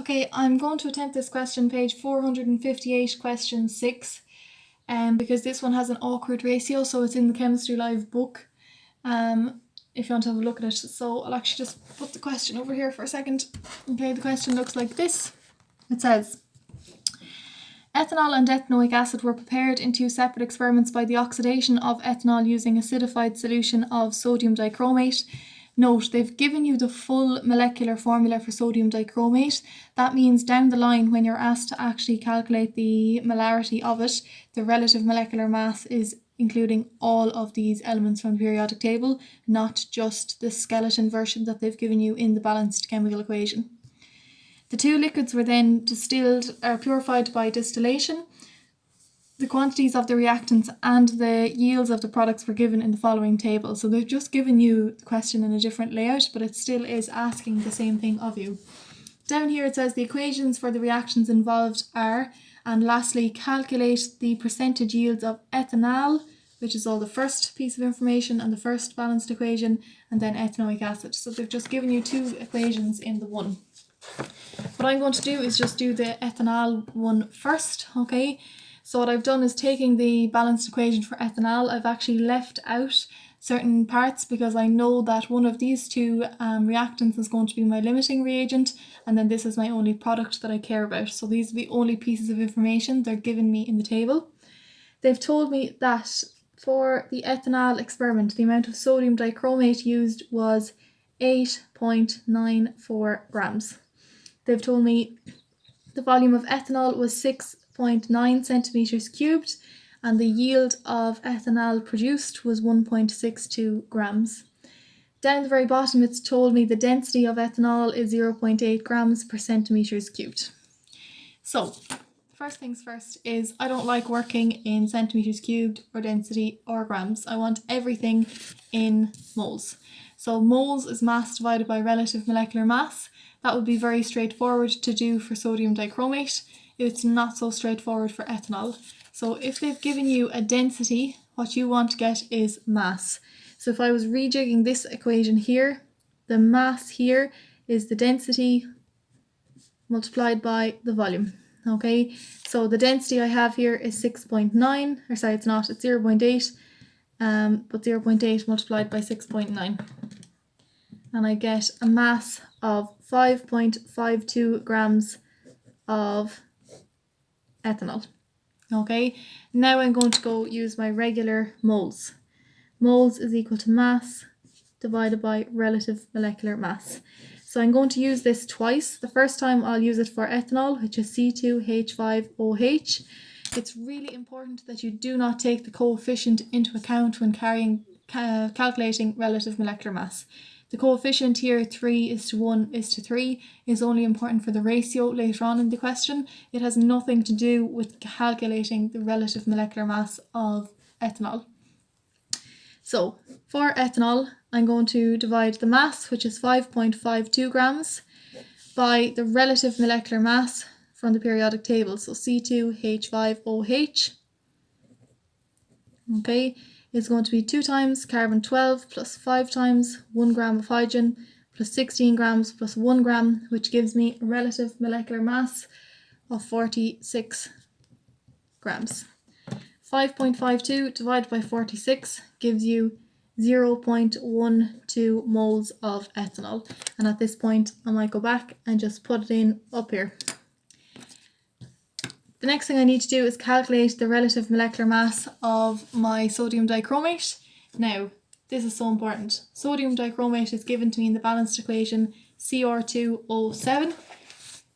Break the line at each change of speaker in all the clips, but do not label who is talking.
Okay, I'm going to attempt this question, page 458, question 6, because this one has an awkward ratio, so it's in the Chemistry Live book, if you want to have a look at it. So I'll actually just put the question over here for a second. Okay, the question looks like this. It says, ethanol and ethanoic acid were prepared in two separate experiments by the oxidation of ethanol using acidified solution of sodium dichromate. Note, they've given you the full molecular formula for sodium dichromate. That means down the line, when you're asked to actually calculate the molarity of it, the relative molecular mass is including all of these elements from the periodic table, not just the skeleton version that they've given you in the balanced chemical equation. The two liquids were then distilled or purified by distillation. The quantities of the reactants and the yields of the products were given in the following table. So they've just given you the question in a different layout, but it still is asking the same thing of you. Down here it says the equations for the reactions involved are, and lastly, calculate the percentage yields of ethanol, which is all the first piece of information and the first balanced equation, and then ethanoic acid. So they've just given you two equations in the one. What I'm going to do is just do the ethanol one first, okay? So what I've done is taking the balanced equation for ethanol, I've actually left out certain parts because I know that one of these two reactants is going to be my limiting reagent, and then this is my only product that I care about. So these are the only pieces of information they're giving me in the table. They've told me that for the ethanol experiment, the amount of sodium dichromate used was 8.94 grams. They've told me the volume of ethanol was 6.9 centimeters cubed, and the yield of ethanol produced was 1.62 grams. Down the very bottom, it's told me the density of ethanol is 0.8 grams per centimeters cubed. So, first things first is I don't like working in centimeters cubed or density or grams. I want everything in moles. So moles is mass divided by relative molecular mass. That would be very straightforward to do for sodium dichromate. It's not so straightforward for ethanol. So if they've given you a density, what you want to get is mass. So if I was rejigging this equation here, the mass here is the density multiplied by the volume. Okay, so the density I have here is 6.9, or sorry, it's not, it's 0.8, but 0.8 multiplied by 6.9. And I get a mass of 5.52 grams of ethanol. Okay, now I'm going to go use my regular moles. Moles is equal to mass divided by relative molecular mass. So I'm going to use this twice. The first time I'll use it for ethanol, which is C2H5OH. It's really important that you do not take the coefficient into account when calculating relative molecular mass. The coefficient here, 3:1:3, is only important for the ratio later on in the question. It has nothing to do with calculating the relative molecular mass of ethanol. So for ethanol, I'm going to divide the mass, which is 5.52 grams, by the relative molecular mass from the periodic table, so C2H5OH. Okay, it's going to be 2 times carbon 12 plus 5 times 1 gram of hydrogen plus 16 grams plus 1 gram, which gives me a relative molecular mass of 46 grams. 5.52 divided by 46 gives you 0.12 moles of ethanol. And at this point, I might go back and just put it in up here. The next thing I need to do is calculate the relative molecular mass of my sodium dichromate. Now, this is so important. Sodium dichromate is given to me in the balanced equation Cr2O7.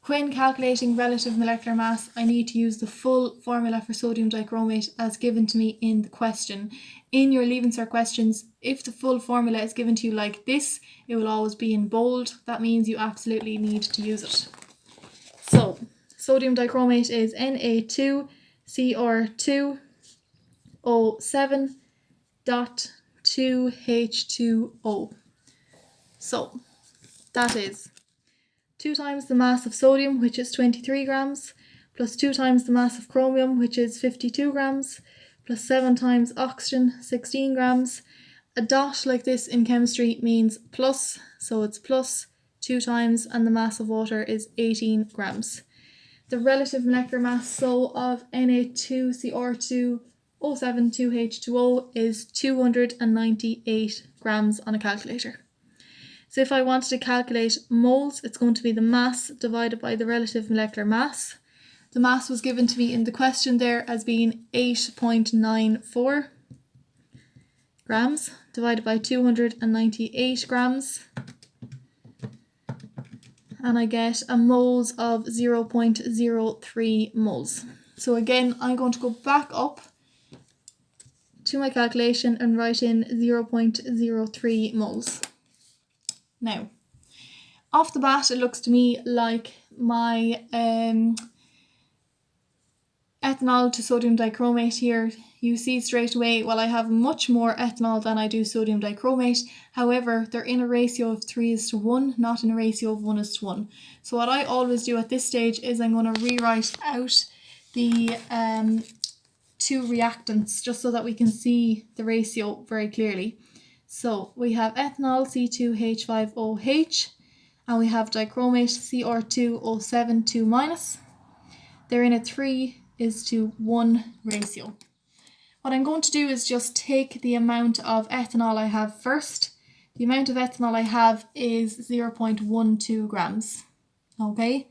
When calculating relative molecular mass, I need to use the full formula for sodium dichromate as given to me in the question. In your Leaving Cert questions, if the full formula is given to you like this, it will always be in bold. That means you absolutely need to use it. So, sodium dichromate is Na2Cr2O7.2H2O. So, that is 2 times the mass of sodium, which is 23 grams, plus 2 times the mass of chromium, which is 52 grams, plus 7 times oxygen, 16 grams. A dot like this in chemistry means plus, so it's plus 2 times, and the mass of water is 18 grams. The relative molecular mass, so of Na2Cr2O7 is 298 grams on a calculator. So if I wanted to calculate moles, it's going to be the mass divided by the relative molecular mass. The mass was given to me in the question there as being 8.94 grams divided by 298 grams. And I get a moles of 0.03 moles. So again, I'm going to go back up to my calculation and write in 0.03 moles. Now, off the bat, it looks to me like my ethanol to sodium dichromate here. You see straight away, well, I have much more ethanol than I do sodium dichromate. However, they're in a ratio of 3:1, not in a ratio of 1:1. So what I always do at this stage is I'm going to rewrite out the two reactants just so that we can see the ratio very clearly. So we have ethanol C2H5OH and we have dichromate Cr2O7 2-. They're in a 3:1 ratio. What I'm going to do is just take the amount of ethanol I have first. The amount of ethanol I have is 0.12 grams. Okay.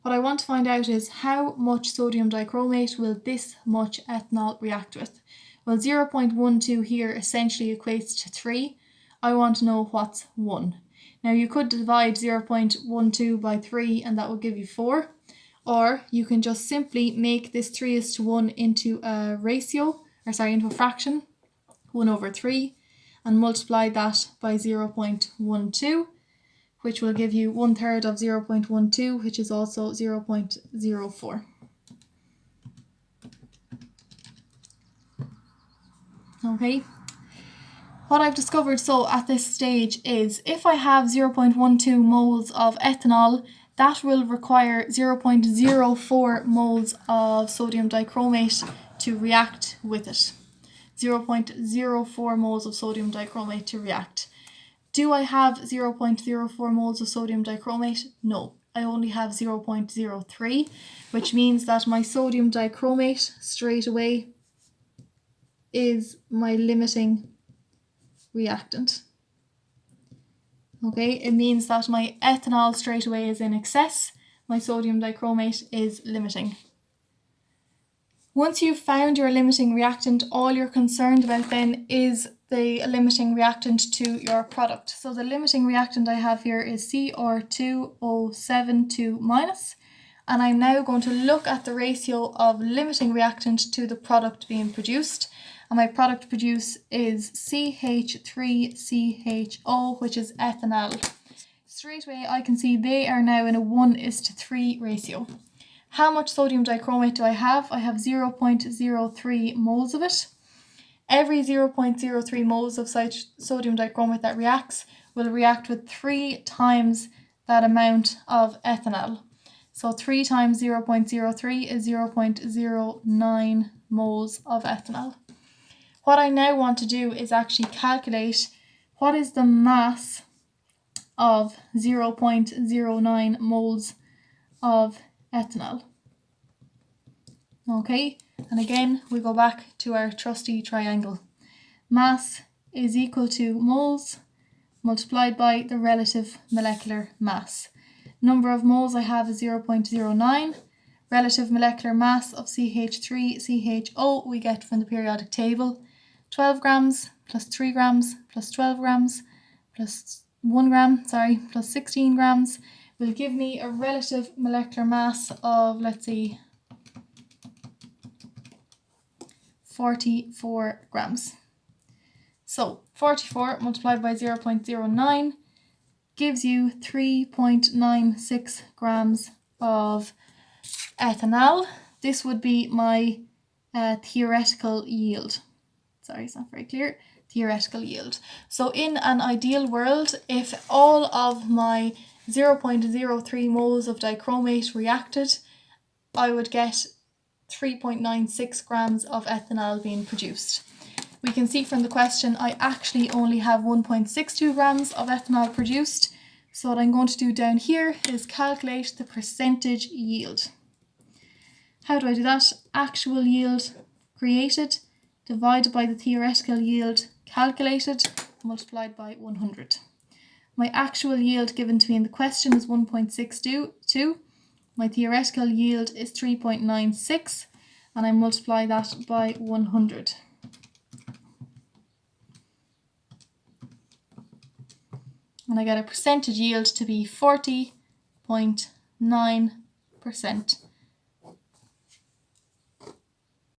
What I want to find out is how much sodium dichromate will this much ethanol react with. Well, 0.12 here essentially equates to 3. I want to know what's 1. Now you could divide 0.12 by 3 and that will give you 4. Or you can just simply make this 3:1 into a into a fraction, 1/3, and multiply that by 0.12, which will give you 1/3 of 0.12, which is also 0.04. Okay. What I've discovered so at this stage is if I have 0.12 moles of ethanol, that will require 0.04 moles of sodium dichromate to react with it. 0.04 moles of sodium dichromate to react. Do I have 0.04 moles of sodium dichromate? No, I only have 0.03, which means that my sodium dichromate straight away is my limiting reactant. Okay, it means that my ethanol straight away is in excess, my sodium dichromate is limiting. Once you've found your limiting reactant, all you're concerned about then is the limiting reactant to your product. So the limiting reactant I have here is Cr2O7 2-, and I'm now going to look at the ratio of limiting reactant to the product being produced. And my product produced is CH3CHO, which is ethanol. Straight away I can see they are now in a 1:3 ratio. How much sodium dichromate do I have? I have 0.03 moles of it. Every 0.03 moles of sodium dichromate that reacts will react with 3 times that amount of ethanol. So 3 times 0.03 is 0.09 moles of ethanol. What I now want to do is actually calculate what is the mass of 0.09 moles of ethanol. Okay, and again we go back to our trusty triangle. Mass is equal to moles multiplied by the relative molecular mass. Number of moles I have is 0.09. Relative molecular mass of CH3CHO we get from the periodic table. 12 grams plus 3 grams plus 12 grams plus 1 gram, plus 16 grams will give me a relative molecular mass of, let's see, 44 grams. So 44 multiplied by 0.09 gives you 3.96 grams of ethanol. This would be my theoretical yield. Sorry, it's not very clear. Theoretical yield. So in an ideal world, if all of my 0.03 moles of dichromate reacted, I would get 3.96 grams of ethanol being produced. We can see from the question I actually only have 1.62 grams of ethanol produced, So what I'm going to do down here is calculate the percentage yield. How do I do that? Actual yield created divided by the theoretical yield calculated multiplied by 100. My actual yield given to me in the question is 1.62. My theoretical yield is 3.96, and I multiply that by 100. And I get a percentage yield to be 40.9%.